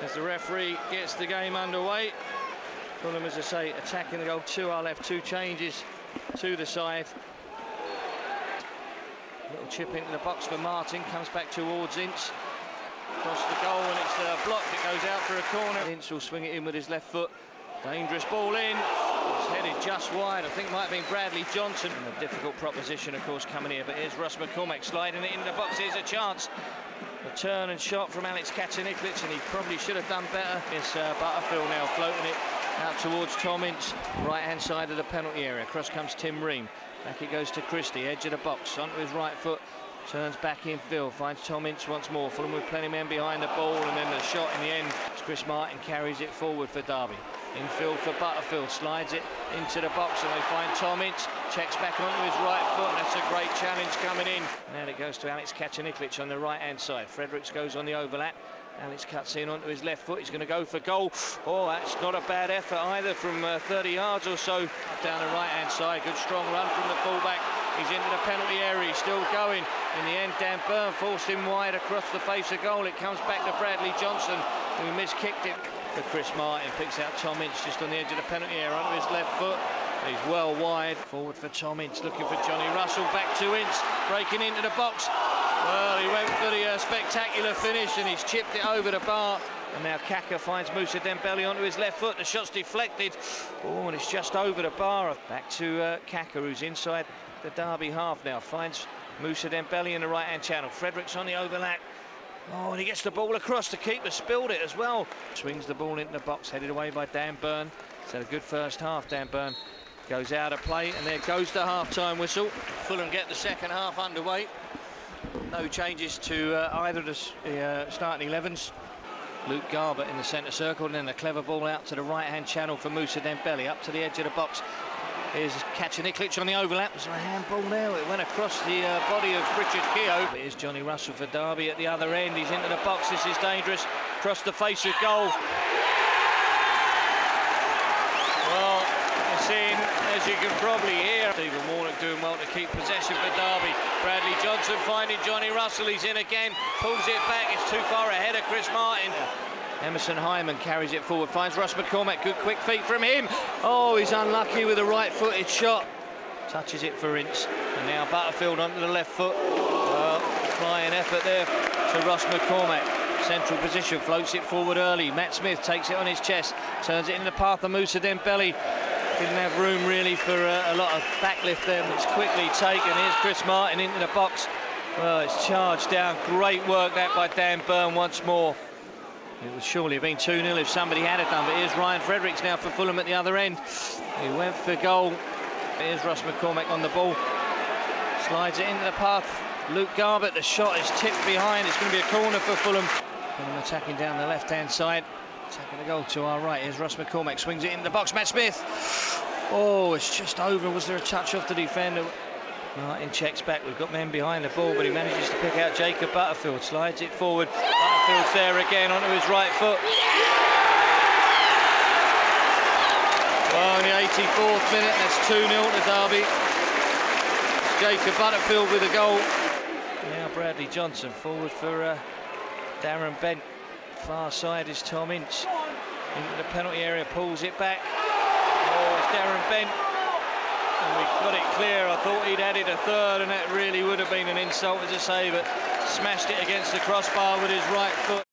as the referee gets the game underway. Fulham, as I say, attacking the goal. 2 are left, 2 changes to the side. Little chip into the box for Martin, comes back towards Ince. Across the goal, and it's blocked. It goes out for a corner. Ince will swing it in with his left foot. Dangerous ball in. It's headed just wide. I think it might have been Bradley Johnson. And a difficult proposition, of course, coming here. But here's Russ McCormack sliding it into the box. Here's a chance. A turn and shot from Alex Kacaniklic, and he probably should have done better. It's Butterfield now floating it out towards Tom Ince, right-hand side of the penalty area. Across comes Tim Ream. Back it goes to Christie, edge of the box, onto his right foot. Turns back in field, finds Tom Ince once more. Fulham with plenty of men behind the ball, and then the shot in the end. Chris Martin carries it forward for Derby. Infield for Butterfield, slides it into the box, and they find Tom Ince. Checks back onto his right foot, and that's a great challenge coming in. Now it goes to Alex Kacaniklic on the right-hand side. Fredericks goes on the overlap. Alex cuts in onto his left foot. He's going to go for goal. Oh, that's not a bad effort either from 30 yards or so. Down the right-hand side, good strong run from the fullback. He's into the penalty area, he's still going. In the end, Dan Burn forced him wide across the face of goal. It comes back to Bradley Johnson, who miskicked it. For Chris Martin, picks out Tom Ince just on the edge of the penalty area onto his left foot. He's well wide. Forward for Tom Ince, looking for Johnny Russell. Back to Ince, breaking into the box. Well, he went for the spectacular finish, and he's chipped it over the bar. And now Kaka finds Moussa Dembele onto his left foot. The shot's deflected. Oh, and it's just over the bar. Back to Kaka, who's inside the Derby half now. Finds Moussa Dembele in the right-hand channel. Fredericks on the overlap. Oh, and he gets the ball across. The keeper spilled it as well. Swings the ball into the box, headed away by Dan Burn. He's had a good first half. Dan Burn goes out of play, and there goes the half-time whistle. Fulham get the second half underway. No changes to either of the starting 11s. Luke Garber in the centre circle, and then a clever ball out to the right-hand channel for Moussa Dembele, up to the edge of the box. Here's Kacaniklic on the overlap. There's a handball there. It went across the body of Richard Keogh. Here's Johnny Russell for Derby at the other end. He's into the box. This is dangerous. Across the face of goal. Well, it's in, as you can probably hear. Stephen Warnock doing well to keep possession for Derby. Bradley Johnson finding Johnny Russell. He's in again. Pulls it back. It's too far ahead of Chris Martin. Emerson Hyman carries it forward, finds Russ McCormack, good quick feet from him. Oh, he's unlucky with a right-footed shot. Touches it for Ince, and now Butterfield onto the left foot. Well, flying effort there to Russ McCormack. Central position, floats it forward early. Matt Smith takes it on his chest, turns it in the path of Moussa Dembele. Didn't have room really for a lot of backlift there, but it's quickly taken. Here's Chris Martin into the box. Well, it's charged down. Great work that by Dan Burn once more. It would surely have been 2-0 if somebody had it done, but here's Ryan Fredericks now for Fulham at the other end. He went for goal. Here's Russ McCormack on the ball. Slides it into the path. Luke Garbutt, the shot is tipped behind. It's going to be a corner for Fulham. Fulham attacking down the left-hand side. Attacking the goal to our right. Here's Russ McCormack, swings it into the box. Matt Smith. Oh, it's just over. Was there a touch off the defender? Martin checks back. We've got men behind the ball, but he manages to pick out Jacob Butterfield. Slides it forward. Butterfield's there again onto his right foot. Well, in the 84th minute, that's 2-0 to Derby. Jacob Butterfield with a goal. Now Bradley Johnson forward for Darren Bent. Far side is Tom Ince. Into the penalty area, pulls it back. Oh, it's Darren Bent. And we've got it clear. I thought he'd added a third, and that really would have been an insult, as I say, but smashed it against the crossbar with his right foot.